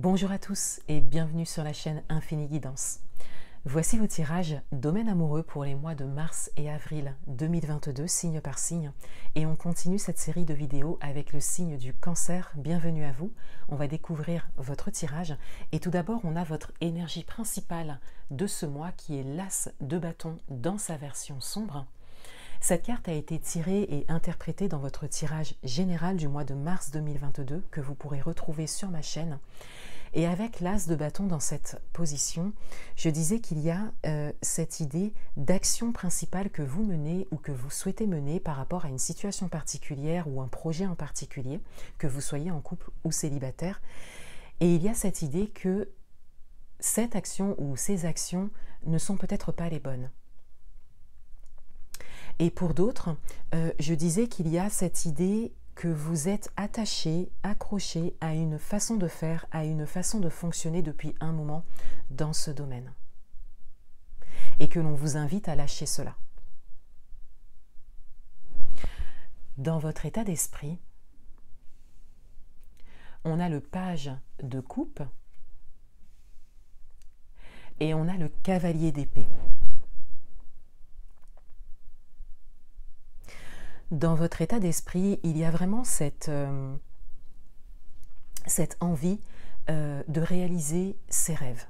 Bonjour à tous et bienvenue sur la chaîne Infini Guidance. Voici vos tirages domaine amoureux pour les mois de mars et avril 2022, signe par signe. Et on continue cette série de vidéos avec le signe du Cancer. Bienvenue à vous. On va découvrir votre tirage. Et tout d'abord, on a votre énergie principale de ce mois qui est l'As de bâton dans sa version sombre. Cette carte a été tirée et interprétée dans votre tirage général du mois de mars 2022 que vous pourrez retrouver sur ma chaîne. Et avec l'As de bâton dans cette position, je disais qu'il y a cette idée d'action principale que vous menez ou que vous souhaitez mener par rapport à une situation particulière ou un projet en particulier, que vous soyez en couple ou célibataire. Et il y a cette idée que cette action ou ces actions ne sont peut-être pas les bonnes. Et pour d'autres, je disais qu'il y a cette idée que vous êtes attaché, accroché à une façon de faire, à une façon de fonctionner depuis un moment dans ce domaine. Et que l'on vous invite à lâcher cela. Dans votre état d'esprit, on a le page de coupe et on a le cavalier d'épée. Dans votre état d'esprit, il y a vraiment cette envie de réaliser ses rêves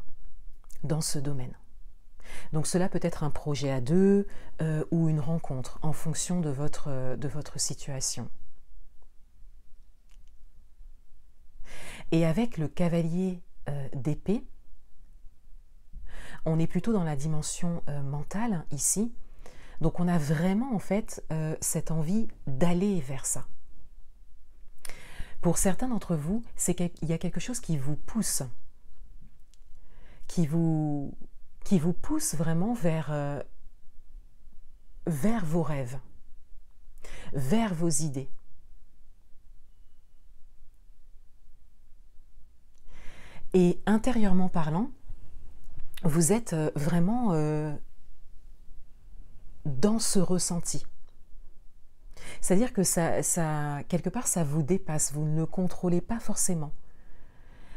dans ce domaine. Donc cela peut être un projet à deux ou une rencontre en fonction de votre situation. Et avec le cavalier d'épée, on est plutôt dans la dimension mentale ici. Donc on a vraiment en fait cette envie d'aller vers ça. Pour certains d'entre vous, il y a quelque chose qui vous pousse, qui vous pousse vraiment vers vos rêves, vers vos idées. Et intérieurement parlant, vous êtes vraiment dans ce ressenti. C'est-à-dire que quelque part, ça vous dépasse, vous ne le contrôlez pas forcément.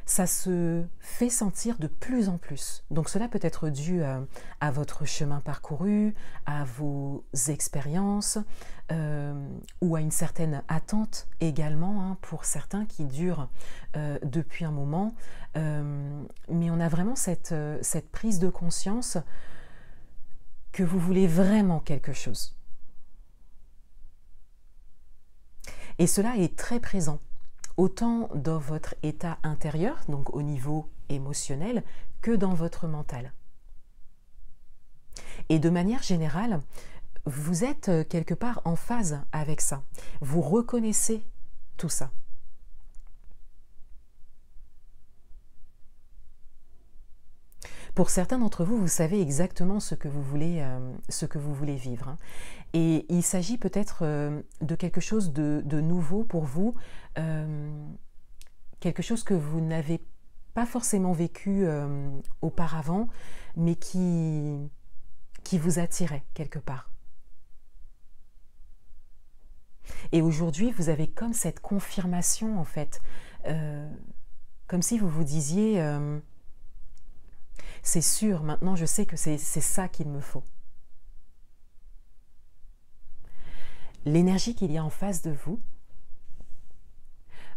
Ça se fait sentir de plus en plus. Donc cela peut être dû à votre chemin parcouru, à vos expériences, ou à une certaine attente également, hein, pour certains qui durent depuis un moment. Mais on a vraiment cette prise de conscience que vous voulez vraiment quelque chose. Et cela est très présent, autant dans votre état intérieur, donc au niveau émotionnel, que dans votre mental. Et de manière générale, vous êtes quelque part en phase avec ça. Vous reconnaissez tout ça. Pour certains d'entre vous, vous savez exactement ce que vous voulez vivre. Hein. Et il s'agit peut-être de quelque chose de nouveau pour vous, quelque chose que vous n'avez pas forcément vécu auparavant, mais qui vous attirait quelque part. Et aujourd'hui, vous avez comme cette confirmation, en fait, comme si vous vous disiez... c'est sûr, maintenant je sais que c'est ça qu'il me faut. L'énergie qu'il y a en face de vous,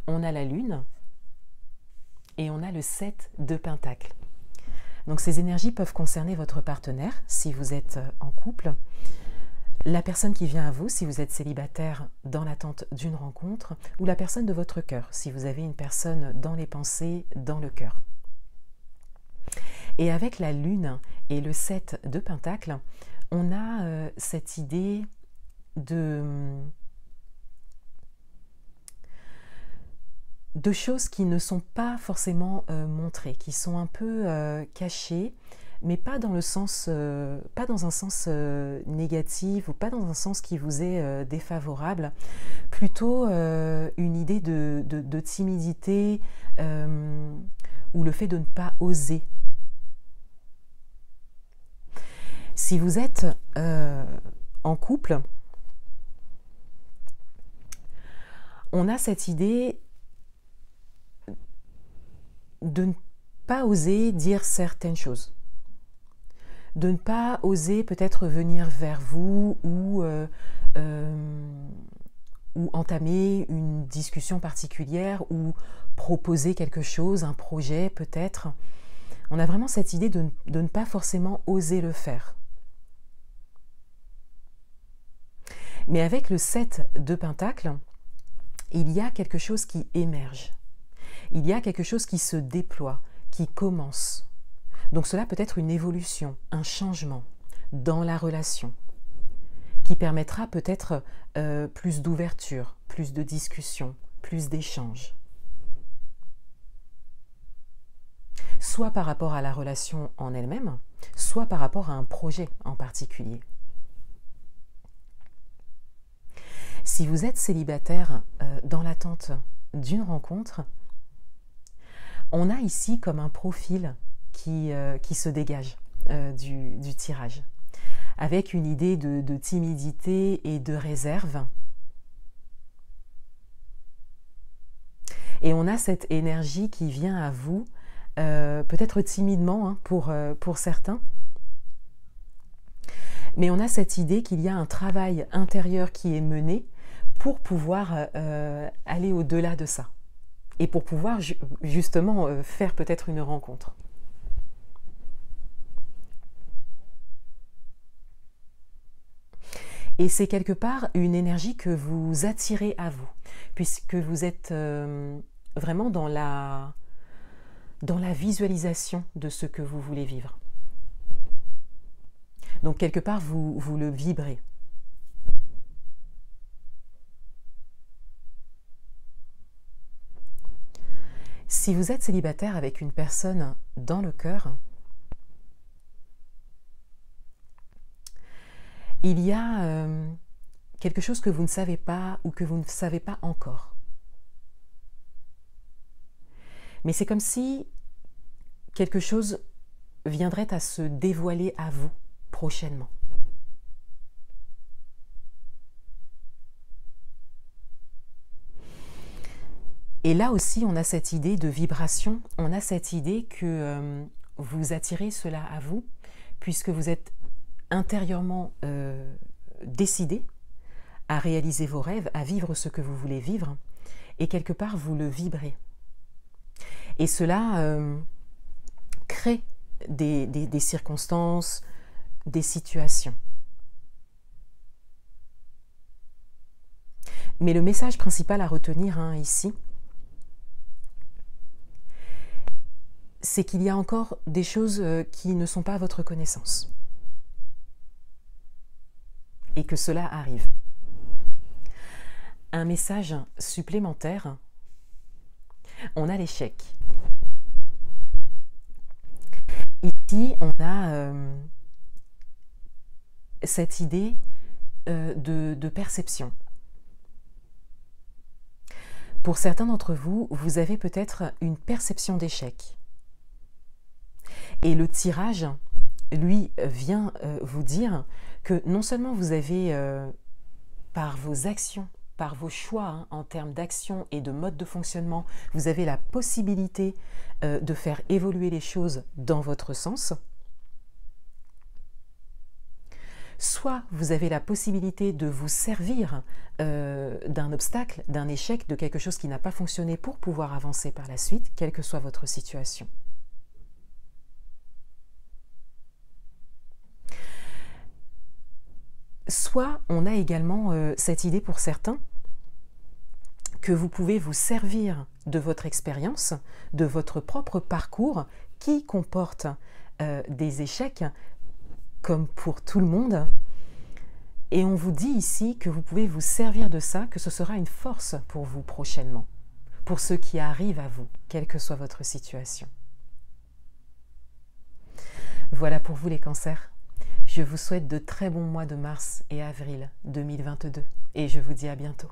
on a la lune et on a le 7 de pentacles. Donc ces énergies peuvent concerner votre partenaire si vous êtes en couple, la personne qui vient à vous si vous êtes célibataire dans l'attente d'une rencontre, ou la personne de votre cœur si vous avez une personne dans les pensées, dans le cœur. Et avec la lune et le 7 de pentacles, on a cette idée de choses qui ne sont pas forcément montrées, qui sont un peu cachées, mais pas dans le sens, pas dans un sens négatif ou pas dans un sens qui vous est défavorable, plutôt une idée de timidité ou le fait de ne pas oser. Si vous êtes en couple, on a cette idée de ne pas oser dire certaines choses, de ne pas oser peut-être venir vers vous ou entamer une discussion particulière ou proposer quelque chose, un projet peut-être. On a vraiment cette idée de ne pas forcément oser le faire. Mais avec le 7 de Pentacles, il y a quelque chose qui émerge. Il y a quelque chose qui se déploie, qui commence. Donc cela peut être une évolution, un changement dans la relation, qui permettra peut-être plus d'ouverture, plus de discussion, plus d'échanges. Soit par rapport à la relation en elle-même, soit par rapport à un projet en particulier. Si vous êtes célibataire dans l'attente d'une rencontre, on a ici comme un profil qui se dégage du tirage, avec une idée de timidité et de réserve. Et on a cette énergie qui vient à vous, peut-être timidement pour certains, mais on a cette idée qu'il y a un travail intérieur qui est mené pour pouvoir aller au-delà de ça, et pour pouvoir justement faire peut-être une rencontre. Et c'est quelque part une énergie que vous attirez à vous, puisque vous êtes vraiment dans la visualisation de ce que vous voulez vivre. Donc quelque part, vous le vibrez. Si vous êtes célibataire avec une personne dans le cœur, il y a quelque chose que vous ne savez pas ou que vous ne savez pas encore. Mais c'est comme si quelque chose viendrait à se dévoiler à vous prochainement. Et là aussi, on a cette idée de vibration, on a cette idée que vous attirez cela à vous, puisque vous êtes intérieurement décidé à réaliser vos rêves, à vivre ce que vous voulez vivre, et quelque part vous le vibrez. Et cela crée des circonstances, des situations. Mais le message principal à retenir ici, c'est qu'il y a encore des choses qui ne sont pas à votre connaissance. Et que cela arrive. Un message supplémentaire, on a l'échec. Ici, on a cette idée de perception. Pour certains d'entre vous, vous avez peut-être une perception d'échec. Et le tirage, lui, vient vous dire que non seulement vous avez, par vos actions, par vos choix en termes d'action et de mode de fonctionnement, vous avez la possibilité de faire évoluer les choses dans votre sens, soit vous avez la possibilité de vous servir d'un obstacle, d'un échec, de quelque chose qui n'a pas fonctionné pour pouvoir avancer par la suite, quelle que soit votre situation. Soit on a également cette idée pour certains que vous pouvez vous servir de votre expérience, de votre propre parcours qui comporte des échecs comme pour tout le monde. Et on vous dit ici que vous pouvez vous servir de ça, que ce sera une force pour vous prochainement, pour ce qui arrive à vous, quelle que soit votre situation. Voilà pour vous les cancers. Je vous souhaite de très bons mois de mars et avril 2022 et je vous dis à bientôt.